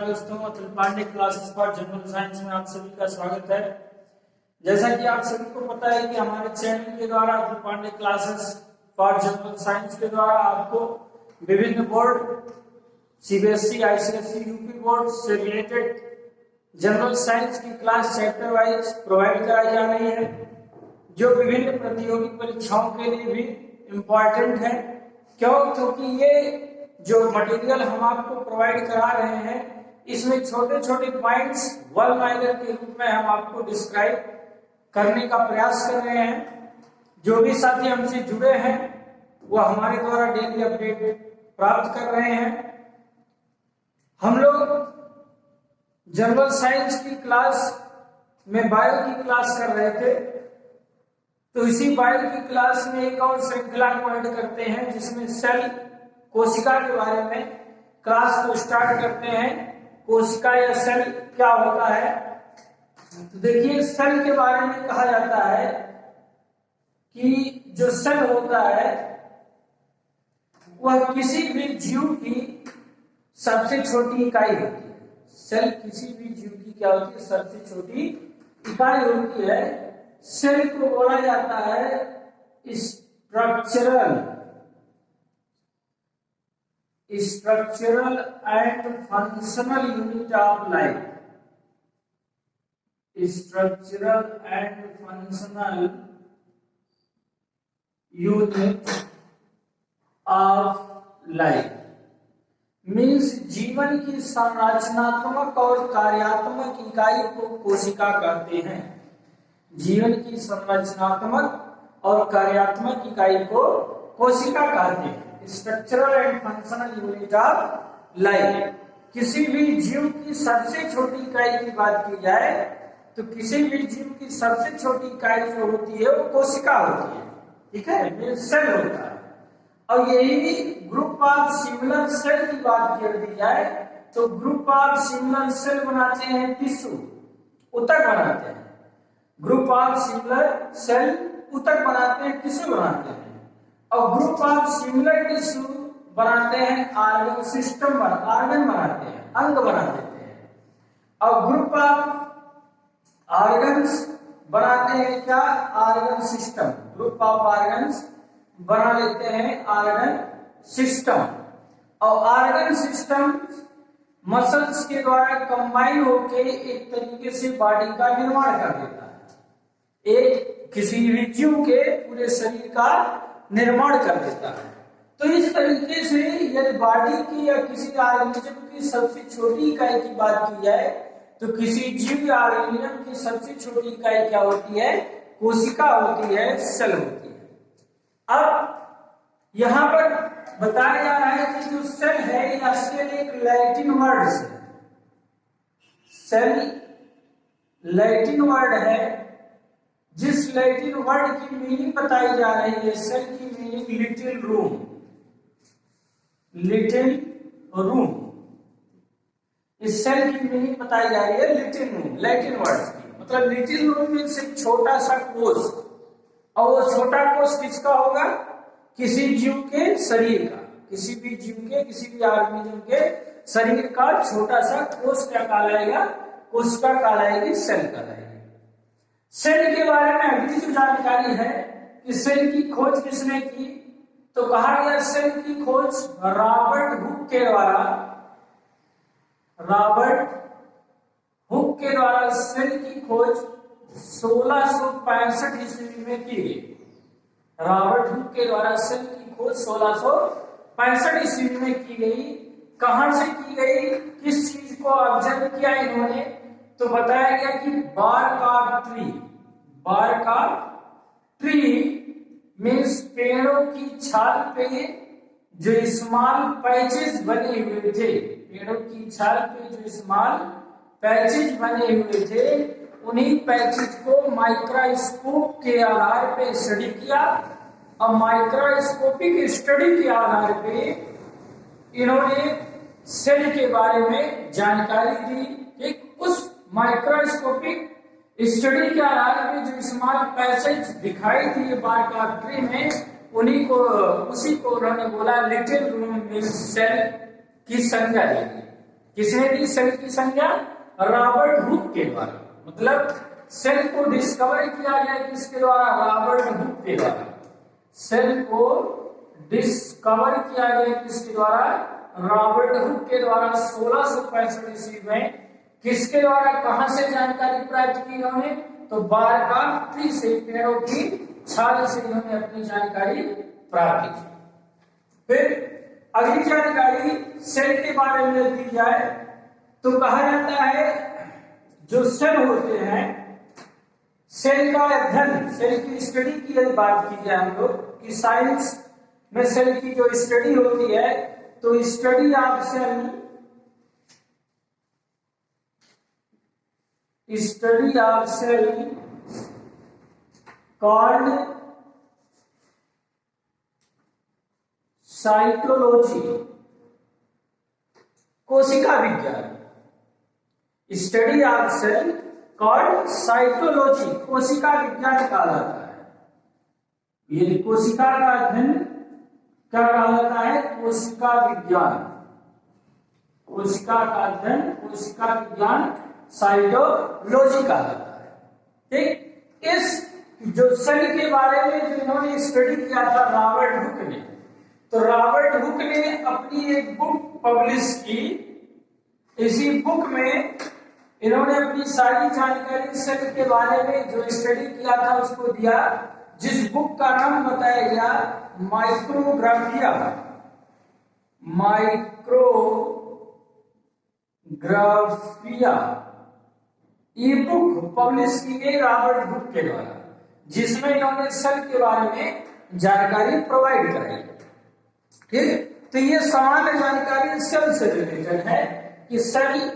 दोस्तों, Atul Pandey classes for general science में आप सभी का स्वागत है। जैसा कि आप सभी को पता है कि हमारे चैनल के द्वारा Atul Pandey classes for general science के द्वारा आपको विभिन्न board CBSE, ICSE, UP board से रिलेटेड जनरल साइंस की क्लास चैप्टर वाइज प्रोवाइड कराई जा रही है, जो विभिन्न प्रतियोगी परीक्षाओं के लिए भी इम्पोर्टेंट है। क्योंकि ये जो मटेरियल हम आपको प्रोवाइड करा रहे हैं, इसमें छोटे छोटे पॉइंट्स वन लाइनर के रूप में हम आपको डिस्क्राइब करने का प्रयास कर रहे हैं। जो भी साथी हमसे जुड़े हैं वो हमारे द्वारा डेली अपडेट प्राप्त कर रहे हैं। हम लोग जनरल साइंस की क्लास में बायो की क्लास कर रहे थे, तो इसी बायो की क्लास में एक और श्रृंखला को ऐड करते हैं, जिसमें सेल कोशिका के बारे में क्लास को स्टार्ट करते हैं। कोशिका या सेल क्या होता है, तो देखिए सेल के बारे में कहा जाता है कि जो सेल होता है वह किसी भी जीव की सबसे छोटी इकाई होती है। सेल किसी भी जीव की क्या होती है, सबसे छोटी इकाई होती है। सेल को बोला जाता है structural and functional unit of life. Structural and functional unit of life means जीवन की संरचनात्मक और कार्यात्मक इकाई को कोशिका कहते हैं। जीवन की संरचनात्मक और कार्यात्मक इकाई को कोशिका कहते हैं। Structural and functional unit of life. किसी भी जीव की सबसे छोटी इकाई की बात की जाए तो किसी भी जीव की सबसे छोटी इकाई जो होती है वो कोशिका होती है, ठीक है, सेल होता है। और यही ग्रुप ऑफ सिमिलर सेल की बात कर दी जाए तो ग्रुप ऑफ सिमिलर सेल बनाते हैं टिश्यू, ऊतक बनाते हैं। ग्रुप ऑफ सिमिलर सेल ऊतक बनाते हैं, टिश्यू बनाते हैं। और ग्रुप ऑफ सिमिलर टिश्यू बनाते हैं ऑर्गन सिस्टम, ऑर्गन बनाते हैं, अंग बना देते हैं। और ग्रुप ऑफ ऑर्गन्स बनाते हैं क्या, organ system. Group of organs बना लेते हैं ऑर्गन सिस्टम। और ऑर्गन सिस्टम मसल्स के द्वारा कंबाइन होकर एक तरीके से बॉडी का निर्माण कर देता है। एक किसी भी जीव के पूरे शरीर का निर्माण कर देता है। तो इस तरीके से यदि बॉडी की या किसी ऑर्गेनिज्म की सबसे छोटी इकाई की बात की जाए तो किसी जीव या ऑर्गेनिज्म की सबसे छोटी इकाई क्या होती है, कोशिका होती है, सेल होती है। अब यहां पर बताया जा रहा है कि जो सेल है या सेल एक लैटिन वर्ड है। सेल लैटिन वर्ड है, जिस लैटिन वर्ड की मीनिंग बताई जा रही है, सेल की meaning little room. Little room, इस सेल की मीनिंग बताई जा रही है लिटिल रूम, लैटिन वर्ड की। मतलब लिटिल रूम मीन्स एक छोटा सा कोष। और वो छोटा कोष किसका होगा, किसी जीव के शरीर का, किसी भी जीव के, किसी भी ऑर्गेनिज्म के शरीर का छोटा सा कोष क्या कहलाएगा, कोशिका कहलाएगी, सेल कहलाएगी। सेल के बारे में अगली जो जानकारी है कि सेल की खोज किसने की, तो कहा गया सेल की खोज रॉबर्ट हुक के द्वारा, रॉबर्ट हुक के द्वारा सेल की खोज 1665 ईस्वी में की गई। रॉबर्ट हुक के द्वारा सेल की खोज 1665 ईस्वी में की गई। कहां से की गई, किस चीज को ऑब्जर्व किया इन्होंने, तो बताया गया कि bark of tree. Bark of tree means पेड़ों की छाल पे जो स्मॉल पैचेस बने हुए थे, पेड़ों की छाल पे जो स्मॉल पैचेस बने हुए थे, उन्हीं पैचेस को माइक्रोस्कोप के आधार पे स्टडी किया। और माइक्रोस्कोपिक स्टडी के आधार पे इन्होंने सेल के बारे में जानकारी दी। एक उस माइक्रोस्कोपिक स्टडी के आधार पे जो स्मॉल पैसेज दिखाई दिए बार्क ऑफ ट्री में, उसी को उन्होंने बोला लिटिल रूम मीन्स सेल की संज्ञा ली। किसने दी सेल की संज्ञा? रॉबर्ट हुक के द्वारा। मतलब सेल को डिस्कवर किया गया किसके द्वारा? रॉबर्ट हुक के द्वारा। सेल को डिस्कवर किया गया किसके द्वारा? रॉबर्ट हुक के द्वारा 1665 ईस्वी में। किसके द्वारा? कहां से जानकारी प्राप्त की इन्होंने? तो बार्क ऑफ ट्री से, पेड़ों की छाल से इन्होंने अपनी जानकारी प्राप्त की। फिर अगली जानकारी सेल के बारे में दी जाए तो कहा जाता है जो सेल होते हैं, सेल का अध्ययन, सेल की स्टडी की यदि बात की जाए हम लोग कि साइंस में सेल की जो स्टडी होती है, तो study of cell, study of cell called cytology, कोशिका विज्ञान। Study of cell called cytology, कोशिका विज्ञान कहा जाता है। ये कोशिका का अध्ययन क्या कहा जाता है? कोशिका विज्ञान। कोशिका का अध्ययन, कोशिका विज्ञान साइटोलॉजी कहा जाता है। ठीक, इस जो सेल के बारे में जो इन्होंने स्टडी किया था रॉबर्ट हुक ने, तो रॉबर्ट हुक ने अपनी एक बुक पब्लिश की। इसी बुक में इन्होंने अपनी सारी जानकारी सेल के बारे में जो स्टडी किया था उसको दिया, जिस बुक का नाम बताया गया माइक्रोग्राफिया। माइक्रोग्राफिया ये बुक पब्लिश की गई रॉबर्ट हुक के द्वारा, जिसमें इन्होंने सेल के बारे में जानकारी प्रोवाइड कराई। ठीक, तो ये सामान्य जानकारी सेल से रिलेटेड है कि सेल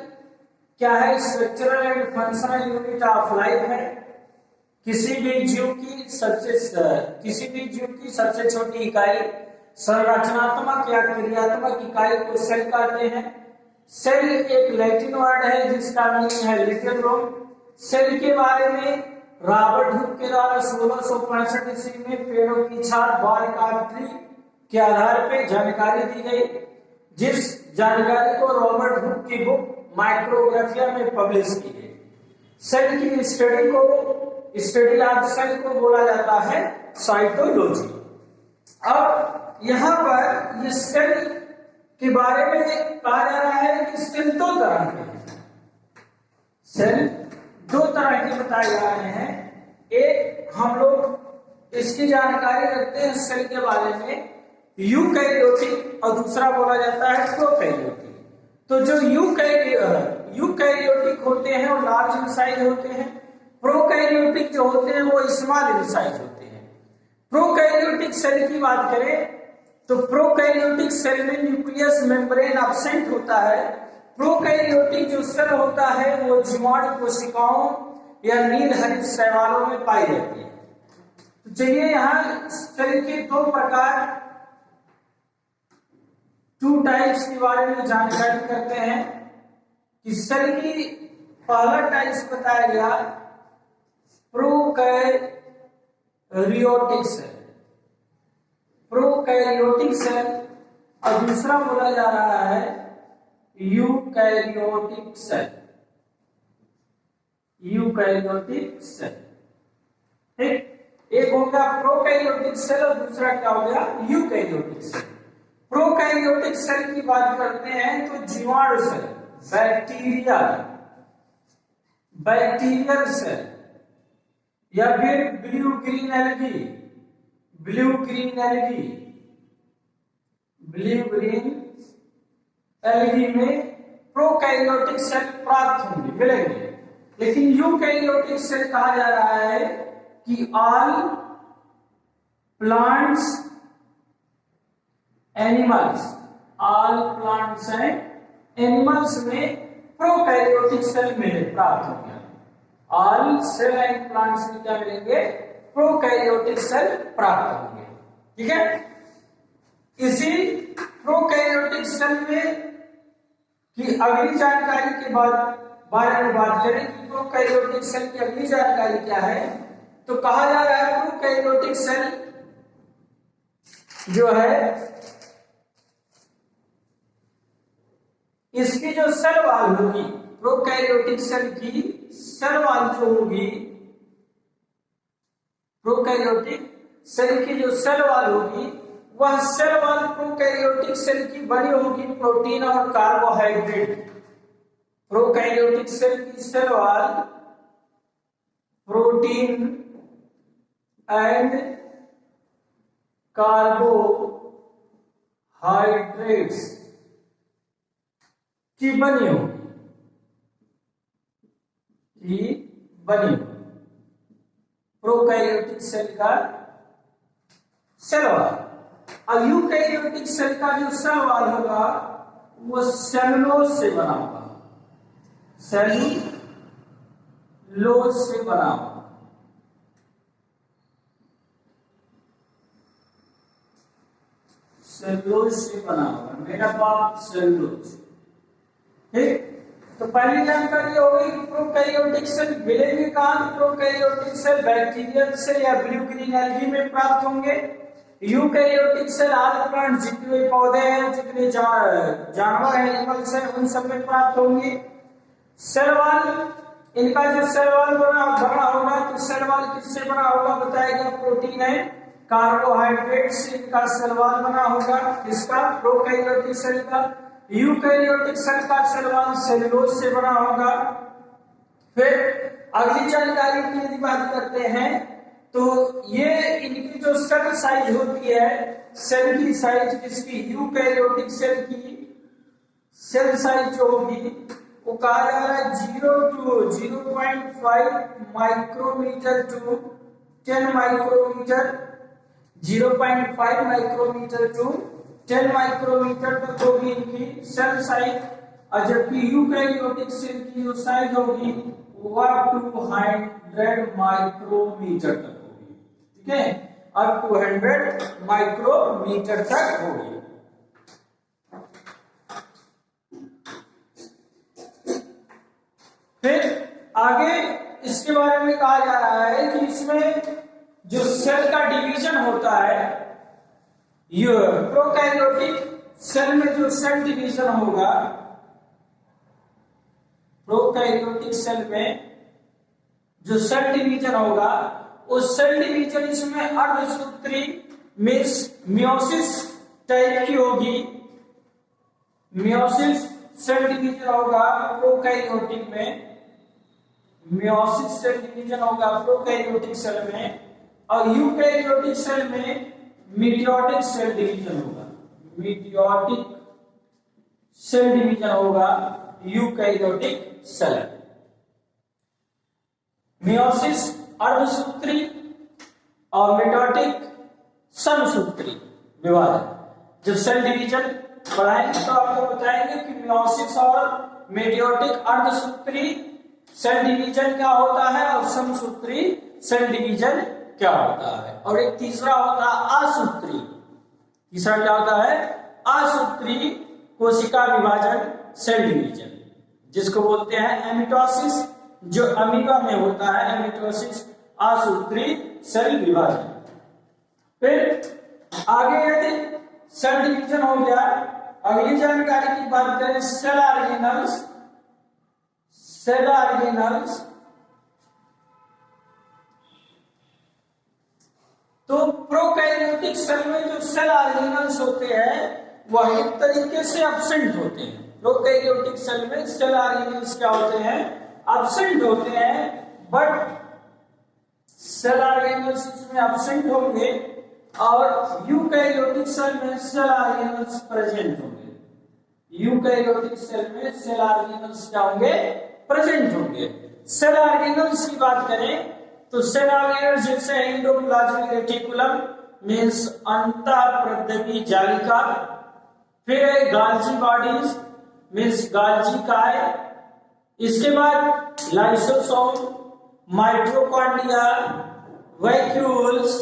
क्या है, structural and functional unit of life है। किसी भी जीव की सबसे छोटी इकाई, संरचनात्मक या क्रियात्मक इकाई को सेल कहते हैं। सेल एक लैटिन वर्ड है जिसका मीनिंग है लिटिल रूम। सेल के बारे में रॉबर्ट हुक के द्वारा 1665 ईस्वी में पेड़ों की छाल, बार्क ऑफ ट्री के आधार पर जानकारी दी गई, जिस जानकारी को रॉबर्ट हुक की बुक माइक्रोग्राफिया में पब्लिश की गई। सेल की स्टडी ऑफ सेल को बोला जाता है साइटोलॉजी। अब यहाँ पर ये सेल के बारे में कहा जा रहा है कि सेल दो तरह के हैं। सेल दो तरह के बताए जा रहे हैं। एक हम लोग इसकी जानकारी रखते हैं सेल के बारे में यूकैरियोटिक, और दूसरा बोला जाता है प्रोकैरियोटिक। तो जो यूकैरियोटिक होते हैं वो लार्ज इन साइज होते हैं, प्रोकैरियोटिक जो होते हैं वो स्मॉल इन साइज होते हैं। प्रोकैरियोटिक सेल की बात करें तो प्रोकैरियोटिक सेल में न्यूक्लियस मेम्ब्रेन एब्सेंट होता है। प्रोकैरियोटिक जो सेल होता है वो जीवाणु कोशिकाओं या नील हरित शैवालों में पाई जाती है। तो चलिए यहाँ सेल के दो प्रकार, टू टाइप्स के बारे में जानकारी करते हैं कि सेल की पहला टाइप्स बताया गया प्रोकैरियोटिक सेल, प्रोकैरियोटिक सेल, और दूसरा बोला जा रहा है यूकैरियोटिक सेल, यूकैरियोटिक सेल। ठीक, एक हो गया प्रोकैरियोटिक सेल और दूसरा क्या हो गया? Eukaryotic cell. प्रोकैरियोटिक सेल की बात करते हैं तो जीवाणु सेल, बैक्टीरियल सेल, या फिर ब्लू ग्रीन एल्गी में प्रोकैरियोटिक सेल प्राप्त होंगे, मिलेंगे। लेकिन यूकैरियोटिक सेल कहा जा रहा है कि ऑल प्लांट्स एंड एनिमल्स में प्रोकैरियोटिक सेल मिले प्राप्त होंगे। ऑल सेल एंड प्लांट्स में क्या मिलेंगे? प्रोकैरियोटिक सेल प्राप्त होंगे। ठीक है, इसी प्रोकैरियोटिक सेल में की अगली जानकारी के बारे में बात करें कि प्रोकैरियोटिक सेल की अगली जानकारी क्या है, तो कहा जा रहा है प्रोकैरियोटिक सेल जो है इसकी जो सेल वॉल होगी, प्रोकैरियोटिक सेल की सेल वॉल जो होगी, प्रोकैरियोटिक सेल की जो सेल वॉल होगी, वह सेल वॉल प्रोकैरियोटिक सेल की बनी होगी प्रोटीन और कार्बोहाइड्रेट। प्रोकैरियोटिक सेल की cell wall protein and carbohydrates की बनी होगी, प्रोकैरियोटिक सेल का सेल वॉल। अब यूकैरियोटिक सेल का जो सेल वॉल होगा वो सेलुलोज से बना होगा, सेलुलोज से बना होगा। सेलुलोज से बना होगा, मेड अप ऑफ सेलुलोज। ठीक, तो पहली जानकारी हो गई कि प्रोकैरियोटिक सेल मिलेंगे कहां? प्रोकैरियोटिक सेल बैक्टीरियल सेल या ब्लू ग्रीन एल्गी में प्राप्त होंगे। यूकैरियोटिक सेल आदि प्लांट, जितने पौधे हैं, जितने जानवर हैं, एनिमल्स हैं, उन सब में प्राप्त होंगे। सेल वॉल, इनका जो सेल वॉल बना होगा, तो सेल वॉल किससे बना होगा बताया गया? प्रोटीन है, कार्बोहाइड्रेट से इनका सेल वॉल बना होगा। किसका? प्रोकैरियोटिक सेल का। यूकैरियोटिक सेल का सेल वॉल सेलुलोज से बना होगा। फिर अगली जानकारी की यदि बात करते हैं तो ये इनकी जो सेल साइज होती है, सेल की साइज किसकी? यूकैरियोटिक सेल की सेल साइज जो होगी वो कहा जा रहा है 0 to 0.5 micrometre to 10 micrometre, 0.5 micrometre to 10 micrometre तक होगी इनकी सेल साइज। और जबकि यूकैरियोटिक सेल की जो साइज होगी वो 200 माइक्रोमीटर तक होगी। ठीक है, अब 200 माइक्रोमीटर तक होगी। फिर आगे इसके बारे में कहा जा रहा है कि इसमें जो सेल का डिवीजन होता है, ये प्रोकैरियोटिक सेल में जो सेल डिवीजन होगा, प्रोकैरियोटिक सेल में जो सेल डिवीजन होगा, उस सेल डिवीजन इसमें अर्धसूत्री मियोसिस टाइप की होगी। मियोसिस सेल डिवीजन होगा प्रोकैरियोटिक में, मियोसिस सेल डिवीजन होगा प्रोकैरियोटिक सेल में। और यूकैरियोटिक सेल में मीडियोटिक सेल डिवीजन होगा, मीडियोटिक सेल डिवीजन होगा यूकैरियोटिक सेल। मियोसिस अर्धसूत्री और मीडियोटिक समसूत्री विभाजन। जब सेल डिवीजन पढ़ाएंगे तो आपको बताएंगे कि मियोसिस और मीडियोटिक अर्धसूत्री सेल डिवीजन क्या होता है और समसूत्री सेल डिवीजन क्या होता है। और एक तीसरा होता है असूत्री। तीसरा क्या होता है? असूत्री कोशिका विभाजन सेल डिवीजन, जिसको बोलते हैं एमिटोसिस, जो अमीबा में होता है एमिटोसिस, असूत्री सेल विभाजन। फिर आगे यदि सेल डिवीजन हो गया, अगली जानकारी की बात करें सेल ऑर्गेनल्स। सेल ऑर्गेनल्स तो प्रोकैरियोटिक सेल में जो सेल ऑर्गेनल्स होते हैं वह एक तरीके से एब्सेंट होते हैं। प्रोकैरियोटिक सेल में सेल ऑर्गेनल्स क्या होते हैं? एब्सेंट होते हैं। बट सेल ऑर्गेनल्स इसमें एब्सेंट होंगे और यूकैरियोटिक सेल में सेल ऑर्गेनल्स प्रेजेंट होंगे। यूकैरियोटिक सेल में सेल ऑर्गेनल्स क्या होंगे? प्रेजेंट होंगे। सेल ऑर्गेनल्स की बात करें तो सेल ऑर्गेनल्स जैसे एंडोप्लाज्मिक रेटिकुलम मींस अंतःप्रद्रवी जालिका, फिर है गाल्जी बॉडीज मींस गाल्जी काय, इसके बाद लाइसोसोम, माइटोकॉन्ड्रिया, वैक्यूल्स,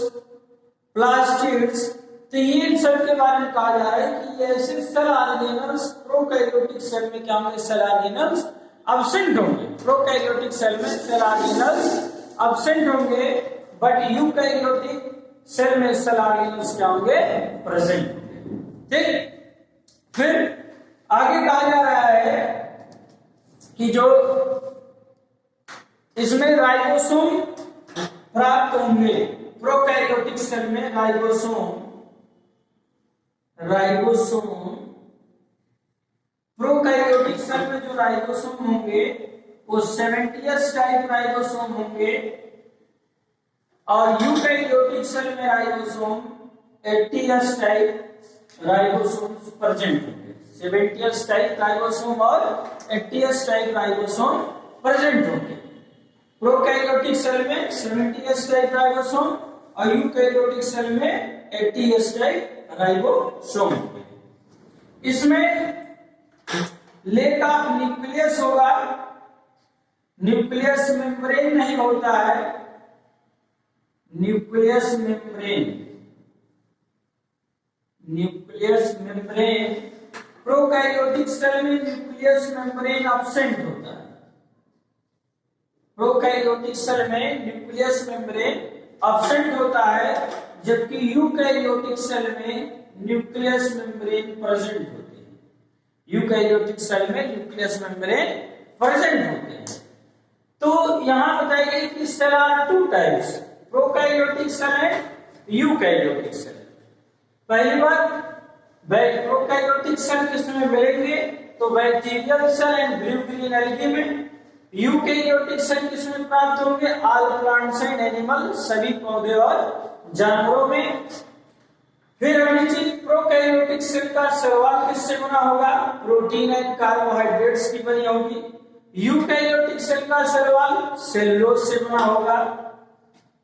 प्लास्टिड्स। तो ये इन सब के बारे में कहा जा रहा है कि ऐसे सेल ऑर्गेनल्स प्रोकैरियोटिक सेल में क्या होंगे? सेल ऑर्गेनल्स एब्सेंट होंगे। प्रोकैरियोटिक सेल में सेल ऑर्गेनल्स एब्सेंट होंगे, बट यूकैरियोटिक सेल में सेल ऑर्गेनल्स क्या होंगे? प्रेजेंट होंगे। ठीक, फिर आगे कहा जा रहा है कि जो इसमें राइबोसोम प्राप्त होंगे, प्रोकैरियोटिक सेल में राइबोसोम प्रोकैरियोटिक सेल में जो राइबोसोम होंगे वो 70s टाइप राइबोसोम होंगे और यूकैरियोटिक सेल में ribosome 80s type ribosome present होंगे। 70s टाइप राइबोसोम और 80s टाइप राइबोसोम प्रेजेंट होंगे। प्रोकैरियोटिक सेल में 70s टाइप राइबोसोम और यूकैरियोटिक सेल में 80s टाइप राइबोसोम होंगे। इसमें लेक ऑफ न्यूक्लियस होगा, न्यूक्लियस मेम्ब्रेन नहीं होता है, न्यूक्लियस मेम्ब्रेन प्रोकैरियोटिक सेल में न्यूक्लियस मेम्ब्रेन एब्सेंट होता है। प्रोकैरियोटिक सेल में न्यूक्लियस मेम्ब्रेन एब्सेंट होता है, जबकि यूकैरियोटिक सेल में न्यूक्लियस मेम्ब्रेन प्रेजेंट होती है। यूकैरियोटिक सेल में न्यूक्लियस मेम्ब्रेन प्रेजेंट होते हैं। तो यहां बताई गई कि cell are two types, prokaryotic cell है, यूकैरियोटिक सेल। पहली बात, प्रोकैरियोटिक सेल किसमें मिलेंगे तो bacterial cell and blue green algae में। यूकैरियोटिक सेल किसमें प्राप्त होंगे, ऑल प्लांट्स एंड एनिमल, सभी पौधे और जानवरों में। फिर अगली चीज, प्रोकैरियोटिक सेल का सेल वॉल किससे बना होगा, प्रोटीन एंड कार्बोहाइड्रेट्स की बनी होगी। यूकैरियोटिक सेल का सेल वॉल सेलुलोज से बना होगा।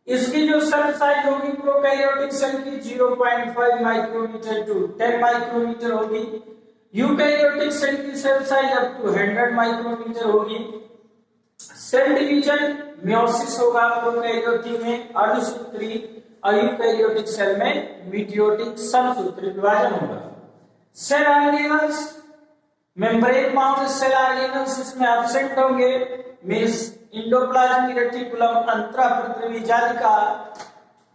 इसकी जो सेल साइज होगी प्रोकैरियोटिक सेल की 0.5 माइक्रोमीटर टू 10 माइक्रोमीटर होगी। यूकैरियोटिक सेल की cell size up to 100 micrometre होगी। सेल डिवीजन मियोसिस होगा प्रोकैरियोटिक में, अर्धसूत्री, और यूकैरियोटिक सेल में मिटोटिक समसूत्री विभाजन होगा। Cell organelles, membrane bound cell organelles इसमें एब्सेंट होंगे, मींस एंडोप्लाज्मिक रेटिकुलम, अंतःपृथ्वी जालिका,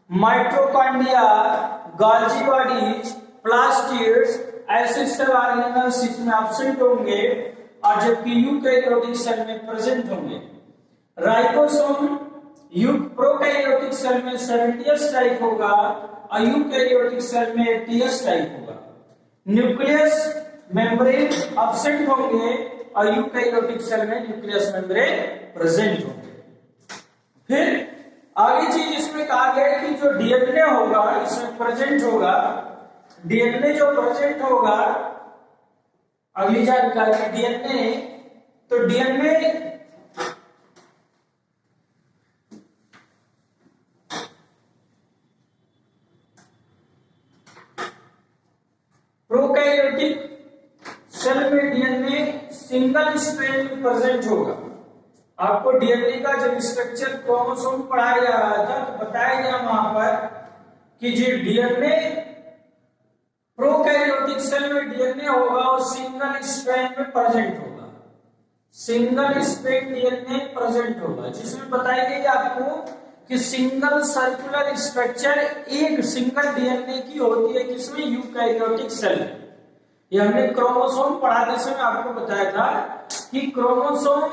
माइटोकॉन्ड्रिया, गोल्गी बॉडीज, प्लास्टिड्स, ऐसे सेल ऑर्गेनल्स इसमें एब्सेंट होंगे और जबकि यूकैरियोटिक सेल में प्रेजेंट होंगे। राइबोसोम प्रोकैरियोटिक सेल में 70s टाइप होगा और यूकैरियोटिक सेल में 80s टाइप होगा। न्यूक्लियस मेम्ब्रेन एब्सेंट होंगे और यूकैरियोटिक सेल में न्यूक्लियस मेम्ब्रेन प्रेजेंट होंगे। फिर आगे चीज इसमें कहा गया कि जो डीएनए होगा इसमें प्रेजेंट होगा, डीएनए जो प्रेजेंट होगा, अगली जानकारी डीएनए, तो डीएनए प्रोकैरियोटिक सेल में डीएनए सिंगल स्ट्रैंड में प्रेजेंट होगा। आपको डीएनए का जब स्ट्रक्चर क्रोमोसोम पढ़ाया जा रहा था तो बताया गया वहां पर कि जो डीएनए प्रोकैरियोटिक सेल में डीएनए होगा वो सिंगल स्ट्रैंड में प्रेजेंट होगा, सिंगल स्ट्रैंड डीएनए प्रेजेंट होगा, जिसमें बताई गई आपको कि सिंगल सर्कुलर स्ट्रक्चर एक सिंगल डीएनए की होती है, किसमें, यूकैरियोटिक सेल। ये हमने क्रोमोसोम पढ़ाते समय आपको बताया था कि क्रोमोसोम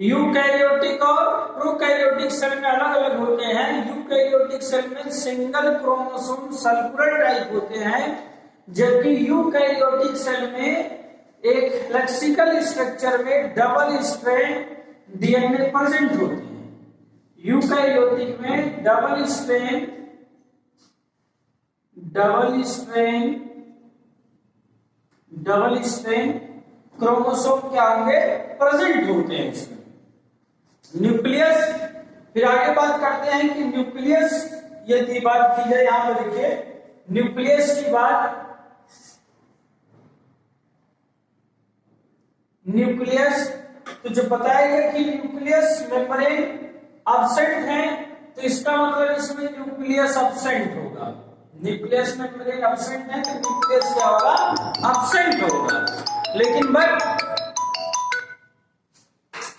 यूकैरियोटिक और प्रोकैरियोटिक सेल में अलग अलग होते हैं। यूकैरियोटिक सेल में सिंगल क्रोमोसोम सर्कुलर टाइप होते हैं, जबकि यूकैरियोटिक सेल में एक फ्लेक्सिकल स्ट्रक्चर में डबल स्ट्रैंड डीएनए प्रेजेंट होते हैं। यूकैरियोटिक में डबल स्ट्रैंड क्रोमोसोम क्या होंगे, प्रेजेंट होते हैं इसमें। न्यूक्लियस, फिर आगे बात करते हैं कि न्यूक्लियस, यदि बात की जाए यहां पर देखिए न्यूक्लियस की बात, न्यूक्लियस तो जो बताया गया कि न्यूक्लियस मेम्ब्रेन एब्सेंट है तो इसका मतलब इसमें न्यूक्लियस एब्सेंट होगा। न्यूक्लियस मेम्ब्रेन एब्सेंट है तो न्यूक्लियस क्या होगा, एब्सेंट होगा। लेकिन बट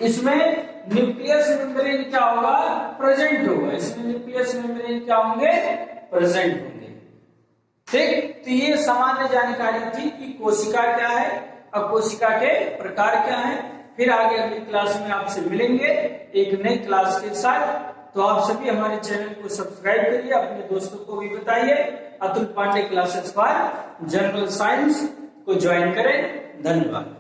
इसमें न्यूक्लियस मेम्ब्रेन क्या होगा, प्रेजेंट होगा। इसमें न्यूक्लियस मेम्ब्रेन क्या होंगे, प्रेजेंट होंगे। ठीक, तो ये सामान्य जानकारी थी कि कोशिका क्या है, अब कोशिका के प्रकार क्या हैं। फिर आगे अगली क्लास में आपसे मिलेंगे एक नई क्लास के साथ। तो आप सभी हमारे चैनल को सब्सक्राइब करिए, अपने दोस्तों को भी बताइए। Atul Pandey classes for general science को ज्वाइन करें। धन्यवाद।